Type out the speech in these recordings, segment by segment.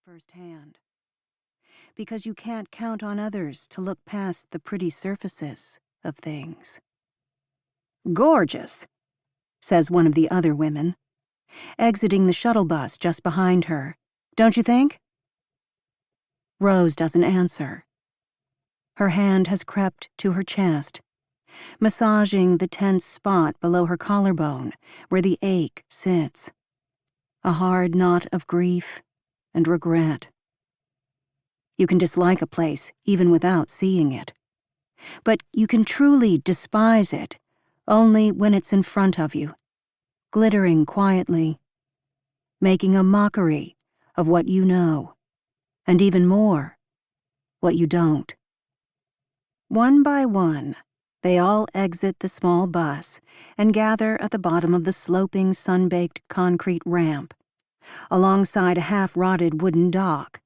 firsthand. Because you can't count on others to look past the pretty surfaces of things. "Gorgeous," says one of the other women, exiting the shuttle bus just behind her. "Don't you think?" Rose doesn't answer. Her hand has crept to her chest, massaging the tense spot below her collarbone where the ache sits. A hard knot of grief and regret. You can dislike a place even without seeing it. But you can truly despise it only when it's in front of you, glittering quietly, making a mockery of what you know, and even more, what you don't. One by one, they all exit the small bus and gather at the bottom of the sloping, sun-baked concrete ramp, alongside a half-rotted wooden dock,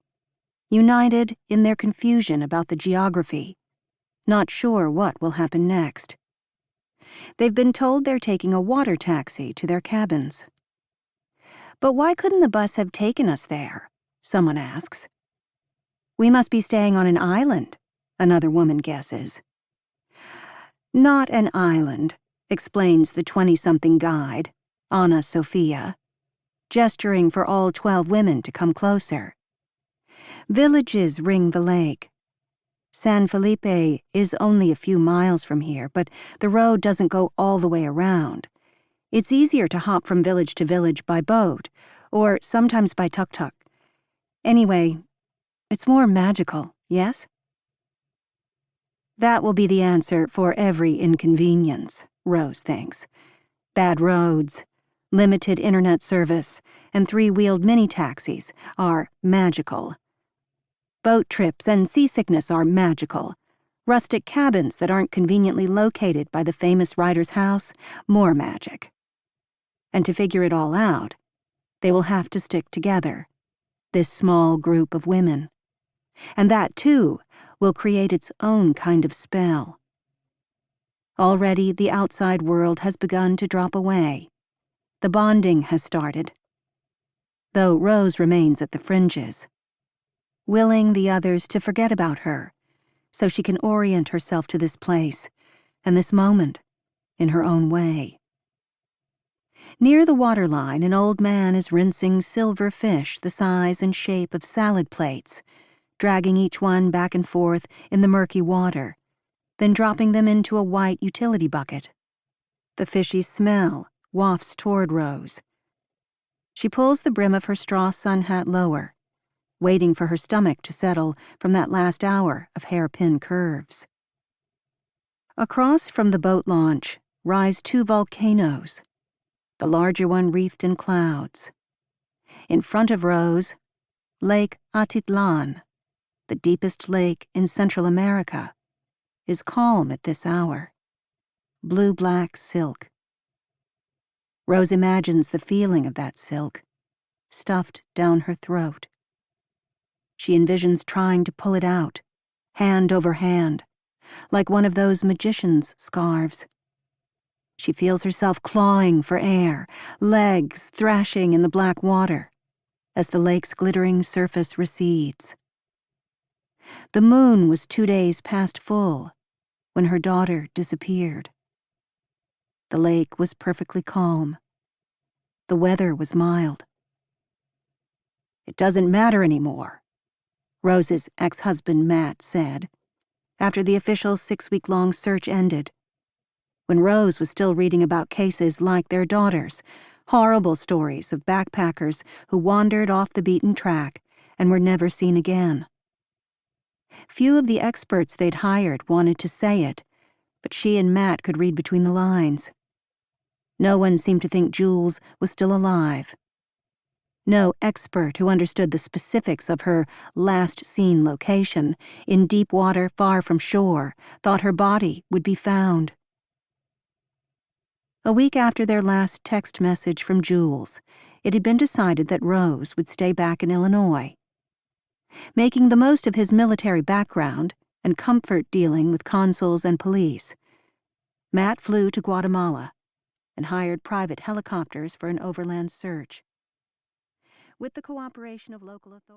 united in their confusion about the geography, not sure what will happen next. They've been told they're taking a water taxi to their cabins. "But why couldn't the bus have taken us there?" someone asks. "We must be staying on an island," another woman guesses. "Not an island," explains the 20-something guide, Anna Sophia, gesturing for all 12 women to come closer. "Villages ring the lake. San Felipe is only a few miles from here, but the road doesn't go all the way around. It's easier to hop from village to village by boat, or sometimes by tuk-tuk. Anyway, it's more magical, yes?" That will be the answer for every inconvenience, Rose thinks. Bad roads, limited internet service, and 3-wheeled mini-taxis are magical. Boat trips and seasickness are magical. Rustic cabins that aren't conveniently located by the famous writer's house, more magic. And to figure it all out, they will have to stick together, this small group of women. And that, too, will create its own kind of spell. Already the outside world has begun to drop away. The bonding has started, though Rose remains at the fringes, willing the others to forget about her so she can orient herself to this place and this moment in her own way. Near the waterline, an old man is rinsing silver fish the size and shape of salad plates, dragging each one back and forth in the murky water, then dropping them into a white utility bucket. The fishy smell wafts toward Rose. She pulls the brim of her straw sun hat lower, waiting for her stomach to settle from that last hour of hairpin curves. Across from the boat launch rise 2 volcanoes, the larger one wreathed in clouds. In front of Rose, Lake Atitlán, the deepest lake in Central America, is calm at this hour. Blue-black silk. Rose imagines the feeling of that silk, stuffed down her throat. She envisions trying to pull it out, hand over hand, like one of those magician's scarves. She feels herself clawing for air, legs thrashing in the black water, as the lake's glittering surface recedes. The moon was 2 days past full when her daughter disappeared. The lake was perfectly calm. The weather was mild. "It doesn't matter anymore," Rose's ex-husband Matt said, after the official 6-week-long search ended, when Rose was still reading about cases like their daughter's, horrible stories of backpackers who wandered off the beaten track and were never seen again. Few of the experts they'd hired wanted to say it, but she and Matt could read between the lines. No one seemed to think Jules was still alive. No expert who understood the specifics of her last-seen location, in deep water far from shore, thought her body would be found. A week after their last text message from Jules, it had been decided that Rose would stay back in Illinois. Making the most of his military background and comfort dealing with consuls and police, Matt flew to Guatemala and hired private helicopters for an overland search. With the cooperation of local authorities.